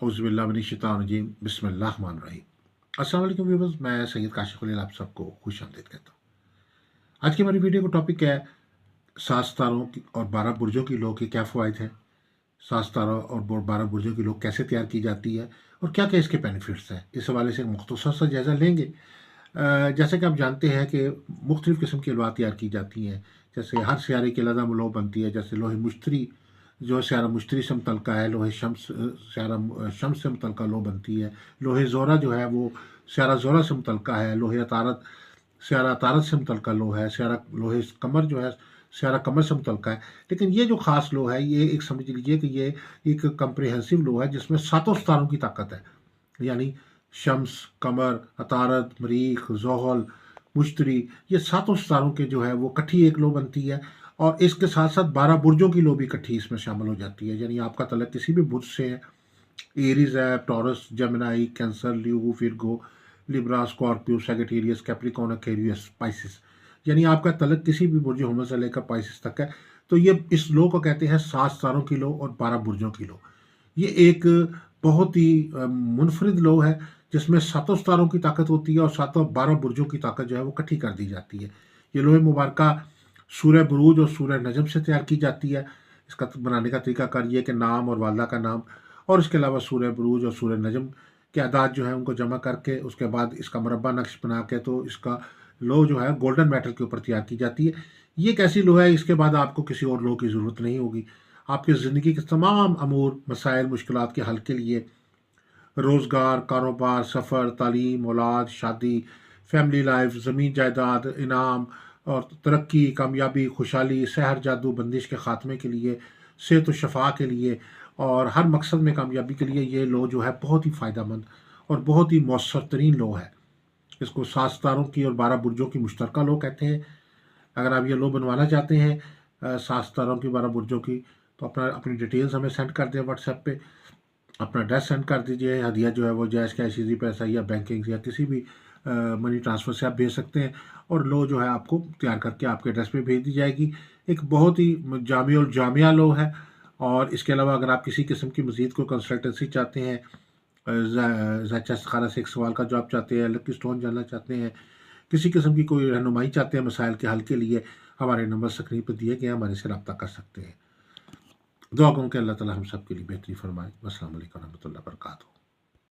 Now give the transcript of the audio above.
औज़ुबिल्लाहि बिस्मिल्लाहिर्रहमानिर्रहीम। अस्सलाम वालेकुम व्यूअर्स, मैं सैयद काशिफ़ खलील आप सबको खुश आमदीद कहता हूँ। आज की हमारी वीडियो का टॉपिक है 7 सितारों की और 12 बुर्जों की लौ के क्या फ़वाइद हैं, 7 सितारों और 12 बुर्जों की लौ कैसे तैयार की जाती है और क्या-क्या इसके बेनिफिट्स हैं। इस हवाले से एक मुख्तसर सा जायज़ा लेंगे। जैसे कि आप जानते हैं कि मुख्तलिफ़ किस्म की लौह तैयार की जाती हैं। जैसे हर सियारे की अलग लौ बनती है। जैसे लोहे मुश्तरी जो सियारा मुश्तरी से मुतल्लिक़ है, लोहे शम्स सियारा शम्स से मुतल्लिक़ लौ बनती है। लोहे ज़ोरा जो है वो सियारा ज़ोरा से मुतल्लिक़ है। लोहे अतारत सियारा अतारत से मुतल्लिक़ लौ है। सियारा लोहे कमर जो है सियारा कमर से मुतल्लिक़ है। लेकिन ये जो ख़ास लौ है, ये एक समझ लीजिए कि ये एक कम्प्रिहेंसिव लौ है जिसमें सातों सितारों की ताकत है। यानी शम्स, कमर, अतारत, मरीख़, ज़ोहल, मुश्तरी, ये सातों सितारों के जो है वो इकट्ठी एक लौ बनती है। और इसके साथ-साथ 12 बुर्जों की लौ भी इकट्ठी इसमें शामिल हो जाती है। यानी आपका तल्लुक़ किसी भी बुर्ज से है, एरीज़ है, Taurus, Gemini, Cancer, Leo, Virgo, Libra, Scorpio, Sagittarius, Capricorn, Aquarius, Pisces, यानी आपका तल्लुक़ किसी भी बुर्ज हुमस से लेकर पाइसेस तक है। तो ये इस लौ को कहते हैं 7 सितारों की लौ और 12 बुर्जों की लौ। ये एक बहुत ही मुनफरिद लौ है जिसमें सातों सितारों की ताकत होती है और सातों 12 बुर्जों की ताकत जो है वो इकट्ठी कर दी जाती है। ये लोहे मुबारका सूरह बुरूज और सूरह नजम से तैयार की जाती है। इसका बनाने का तरीकाकार ये है कि नाम और वालदा का नाम और इसके अलावा सूरह बुरूज और सूरह नजम के अदाद जो है उनको जमा करके उसके बाद इसका मुरब्बा नक्श बना के तो इसका लौ जो है गोल्डन मेटल के ऊपर तैयार की जाती है। ये एक ऐसी लौ है, इसके बाद आपको किसी और लौ की ज़रूरत नहीं होगी। आपकी ज़िंदगी के तमाम अमूर, मसाइल, मुश्किलात के हल के लिए रोज़गार, कारोबार, सफ़र, तालीम, औलाद, शादी, फैमिली लाइफ, ज़मीन जायदाद, इनाम और तरक्की, कामयाबी, खुशहाली, सहर जादू, बंदिश के ख़ात्मे के लिए, सेहत व शफ़ा के लिए और हर मकसद में कामयाबी के लिए ये लौ जो है बहुत ही फ़ायदेमंद और बहुत ही मौसर तरीन लौ है। इसको 7 सितारों की और 12 बुर्जों की मुश्तरका लौ कहते हैं। अगर आप ये लौ बनवाना चाहते हैं 7 सितारों की, 12 बुर्जों की, तो अपनी डिटेल्स हमें सेंड कर दें व्हाट्सएप पे। अपना एड्रेस सेंड कर दीजिए। हदिया जो है वो जैश कैश, ईज़ी पैसा या बैंकिंग या किसी भी मनी ट्रांसफ़र से आप भेज सकते हैं और लौ जो है आपको तैयार करके आपके एड्रेस पे भेज दी जाएगी। एक बहुत ही जामिउल जामिया लौ है। और इसके अलावा अगर आप किसी किस्म की मज़ीद कोई कंसल्टेंसी चाहते हैं, ज़ायचा इस्तिखारा से एक सवाल का जवाब चाहते हैं, लकी स्टोन जानना चाहते हैं, किसी किस्म की कोई रहनुमाई चाहते हैं मसाइल के हल के लिए, हमारे नंबर स्क्रीन पर दिए गए हैं, हमारे से रब्ता कर सकते हैं। दुआ करूँ कि अल्लाह ताला हम सब के लिए बेहतरी फरमाए। अस्सलाम वालेकुम व रहमतुल्लाहि व बरकातहू।